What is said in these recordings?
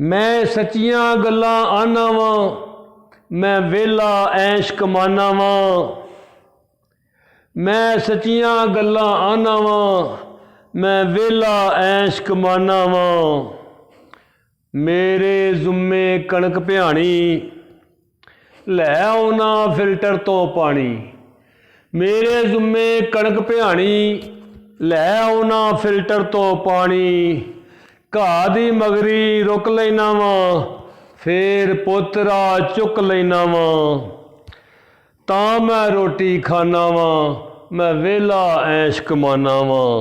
मैं सच्चियां गल्लां आना वां, मैं वेला ऐश कमाना वां। मैं सच्चियां गल्लां आना वां, मैं वेला ऐश कमाना वां। मेरे जुम्मे कणक भ्याणी, लै आउना फिल्टर तो पानी। मेरे जुम्मे कणक भ्याणी, लै आउना फिल्टर तो पानी। घाह दी मगरी रुक लैना वां, फिर पोतरा चुक लैना वां। तां मैं रोटी खाना वां, मैं वेला ऐश कमाना वां।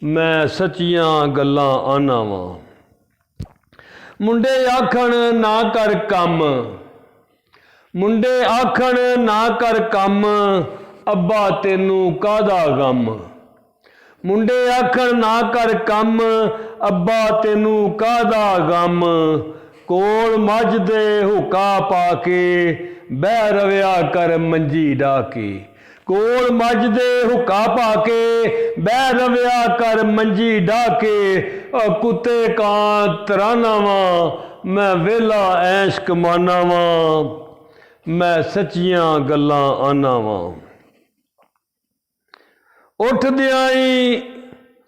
मैं सच्चियां गल्लां आना वां। मुंडे आखण ना कर कम, मुंडे आखण ना कर कम, अब्बा तेनू काहदा गम। मुंडे आखण ना कर कम, अब्बा तेनू काहदा गम। कोल मझ दे हुक्का पाके, बह रविया कर मंजी डाके। कोल मझ दे हुक्का पाके, बह रविया कर मंजी डाके। कुत्ते कां तराना वां, मैं वेला ऐश कमाना वां। मैं सच्चियां गल्लां आना वां। उठदियां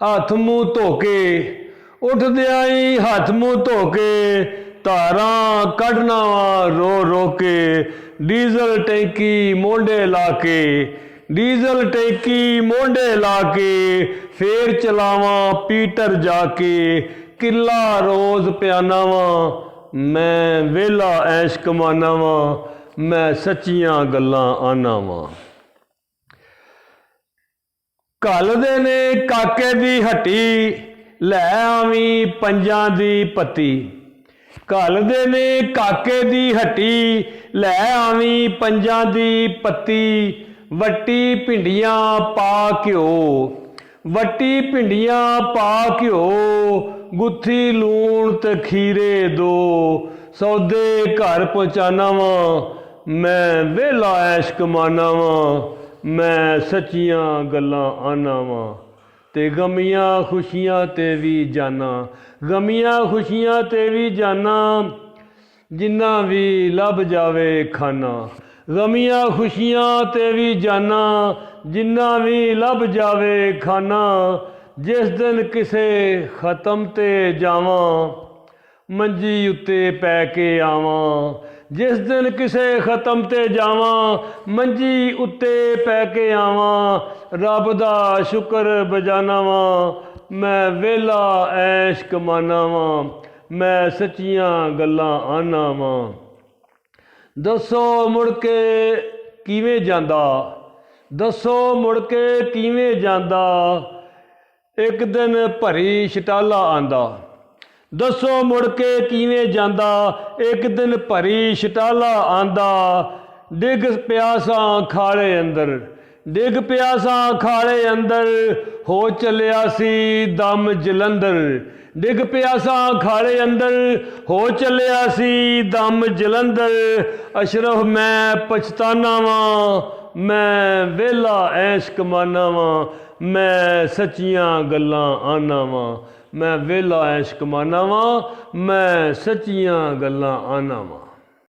हथ मूँह धोके, उठदियां हथ मूँह धोके, धारां कढना वां रो रो के। डीजल टैंकी मोंडे लाके, डीजल टैंकी मोंडे लाके, फिर चलावां पीटर जाके। किला रोज प्याना वां, मैं वेला ऐश कमाना वां। मैं सच्चियां गल्लां आना वां। घलदे ने काके दी हट्टी, लै आवी पंजां दी पत्ती। घलदे ने काके दी हट्टी, लै आवी पंजां दी पत्ती। वट्टी भिंडियां पा घ्यो, वट्टी भिंडियां पा घ्यो। गुत्थी लूण ते खीरे दो, सौदे घर पहुँचाना वां। मैं वेला ऐश कमाना वां। मैं सच्चियां गल्लां आना वां। ते गमियां खुशियां ते भी जाना, गमियां खुशियां ते भी जाना। जिन्ना भी लभ जावे खाना, गमियां खुशियां ते भी जाना। जिन्ना भी लभ जावे खाना। जिस दिन किसे खत्म ते जावां, मंजी उत्ते पै के आवां। जिस दिन किसे खत्म ते जावां, मंजी उत्ते पै के आवां। रब दा शुक्र बजाना वां, मैं वेला ऐश कमाना वां। मैं सच्चियां गल्लां आना वां। दसो मुड़ के किवें जांदा, दसो मुड़ के किवें जांदा। एक दिन भरी छटाला आंदा। दसो मुड़ के किवें जांदा, एक दिन भरी छटाला आंदा। डिग पिया सां खाले अंदर, डिग पिया सां खाले अंदर। हो चलिया सी दम जलंधर, डिग पिया सां खाले अंदर। हो चलिया सी दम जलंधर। अशरफ मैं पछताना वां, मैं वेला ऐश कमाना वां। मैं सच्चियां गल्लां आना वां। मैं वेला ऐश कमाना वां। मैं सच्चियां गल्लां आना वां।